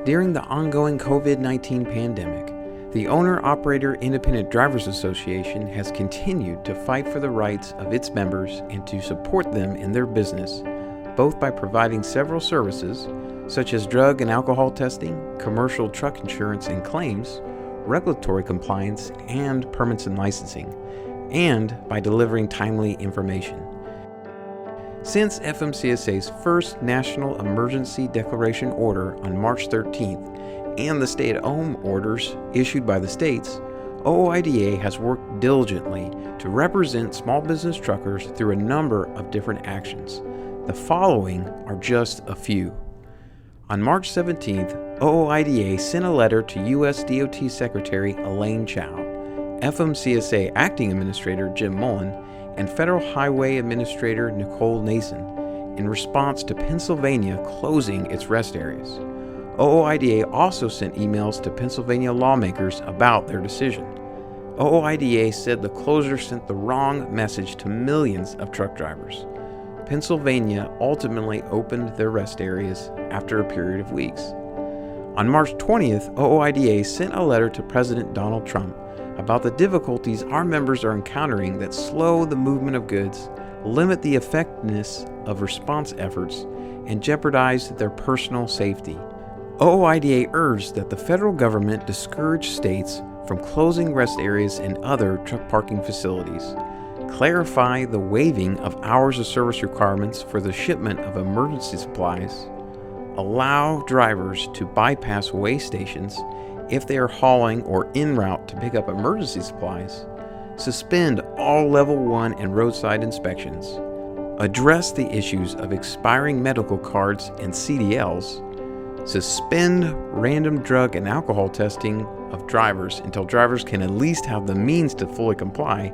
During the ongoing COVID-19 pandemic, the Owner-Operator Independent Drivers Association has continued to fight for the rights of its members and to support them in their business, both by providing several services, such as drug and alcohol testing, commercial truck insurance and claims, regulatory compliance, and permits and licensing, and by delivering timely information. Since FMCSA's first National Emergency Declaration Order on March 13th and the stay-at-home orders issued by the states, OOIDA has worked diligently to represent small business truckers through a number of different actions. The following are just a few. On March 17th, OOIDA sent a letter to U.S. DOT Secretary Elaine Chao, FMCSA Acting Administrator Jim Mullen, and Federal Highway Administrator Nicole Nason in response to Pennsylvania closing its rest areas. OOIDA also sent emails to Pennsylvania lawmakers about their decision. OOIDA said the closure sent the wrong message to millions of truck drivers. Pennsylvania ultimately opened their rest areas after a period of weeks. On March 20th, OOIDA sent a letter to President Donald Trump about the difficulties our members are encountering that slow the movement of goods, limit the effectiveness of response efforts, and jeopardize their personal safety. OOIDA urged that the federal government discourage states from closing rest areas and other truck parking facilities, clarify the waiving of hours of service requirements for the shipment of emergency supplies, allow drivers to bypass weigh stations if they are hauling or en route to pick up emergency supplies, suspend all Level 1 and roadside inspections, address the issues of expiring medical cards and CDLs, suspend random drug and alcohol testing of drivers until drivers can at least have the means to fully comply,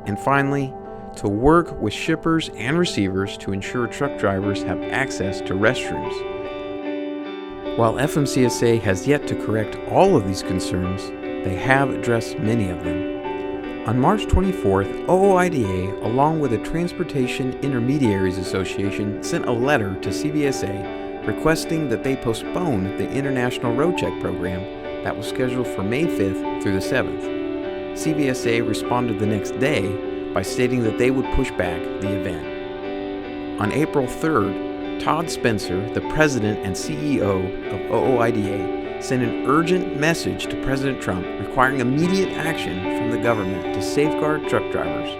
and finally, to work with shippers and receivers to ensure truck drivers have access to restrooms. While FMCSA has yet to correct all of these concerns, they have addressed many of them. On March 24th, OOIDA, along with the Transportation Intermediaries Association, sent a letter to CVSA requesting that they postpone the International Road Check program that was scheduled for May 5th through the 7th. CVSA responded the next day by stating that they would push back the event. On April 3rd, Todd Spencer, the president and CEO of OOIDA, sent an urgent message to President Trump requiring immediate action from the government to safeguard truck drivers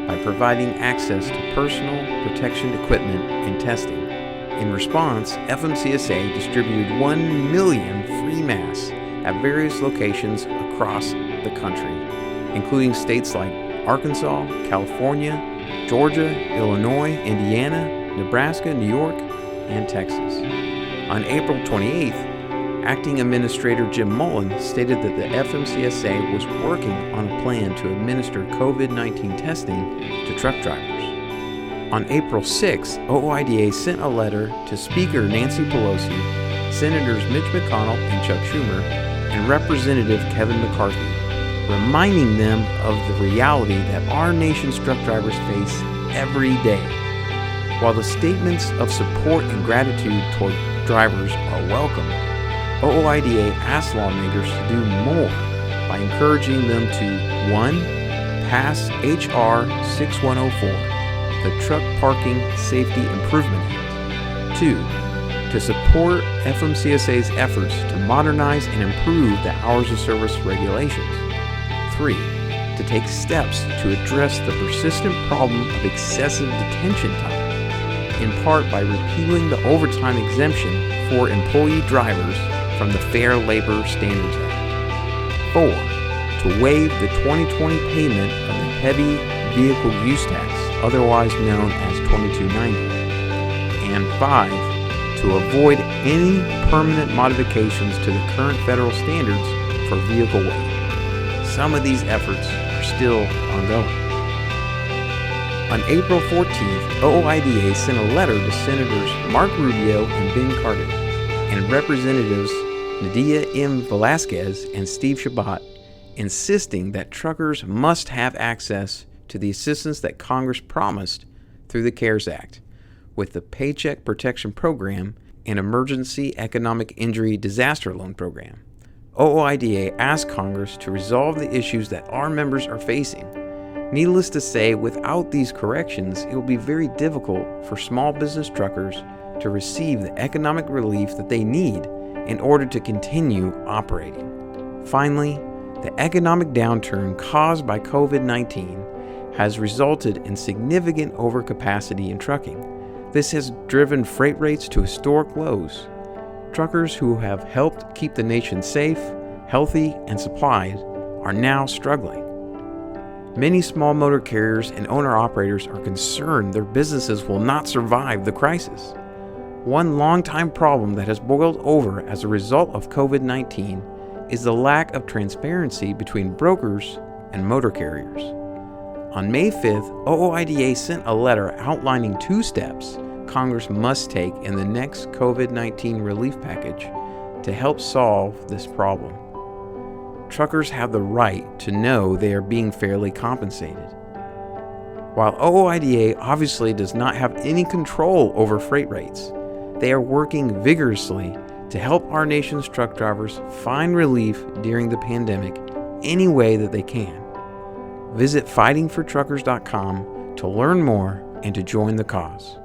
by providing access to personal protection equipment and testing. In response, FMCSA distributed 1 million free masks at various locations across the country, including states like Arkansas, California, Georgia, Illinois, Indiana, Nebraska, New York, and Texas. On April 28th, Acting Administrator Jim Mullen stated that the FMCSA was working on a plan to administer COVID-19 testing to truck drivers. On April 6th, OOIDA sent a letter to Speaker Nancy Pelosi, Senators Mitch McConnell and Chuck Schumer, and Representative Kevin McCarthy, reminding them of the reality that our nation's truck drivers face every day. While the statements of support and gratitude toward drivers are welcome, OOIDA asked lawmakers to do more by encouraging them to 1. Pass H.R. 6104, the Truck Parking Safety Improvement Act. 2. To support FMCSA's efforts to modernize and improve the hours of service regulations. 3. To take steps to address the persistent problem of excessive detention time, in part by repealing the overtime exemption for employee drivers from the Fair Labor Standards Act. 4. To waive the 2020 payment of the Heavy Vehicle Use Tax, otherwise known as 2290. And 5. To avoid any permanent modifications to the current federal standards for vehicle weight. Some of these efforts are still ongoing. On April 14th, OOIDA sent a letter to Senators Mark Rubio and Ben Cardin and Representatives Nadia M. Velasquez and Steve Chabot, insisting that truckers must have access to the assistance that Congress promised through the CARES Act, with the Paycheck Protection Program and Emergency Economic Injury Disaster Loan Program. OOIDA asked Congress to resolve the issues that our members are facing. Needless to say, without these corrections, it will be very difficult for small business truckers to receive the economic relief that they need in order to continue operating. Finally, the economic downturn caused by COVID-19 has resulted in significant overcapacity in trucking. This has driven freight rates to historic lows. Truckers who have helped keep the nation safe, healthy, and supplied are now struggling. Many small motor carriers and owner-operators are concerned their businesses will not survive the crisis. One longtime problem that has boiled over as a result of COVID-19 is the lack of transparency between brokers and motor carriers. On May 5th, OOIDA sent a letter outlining 2 steps Congress must take in the next COVID-19 relief package to help solve this problem. Truckers have the right to know they are being fairly compensated. While OOIDA obviously does not have any control over freight rates, they are working vigorously to help our nation's truck drivers find relief during the pandemic any way that they can. Visit fightingfortruckers.com to learn more and to join the cause.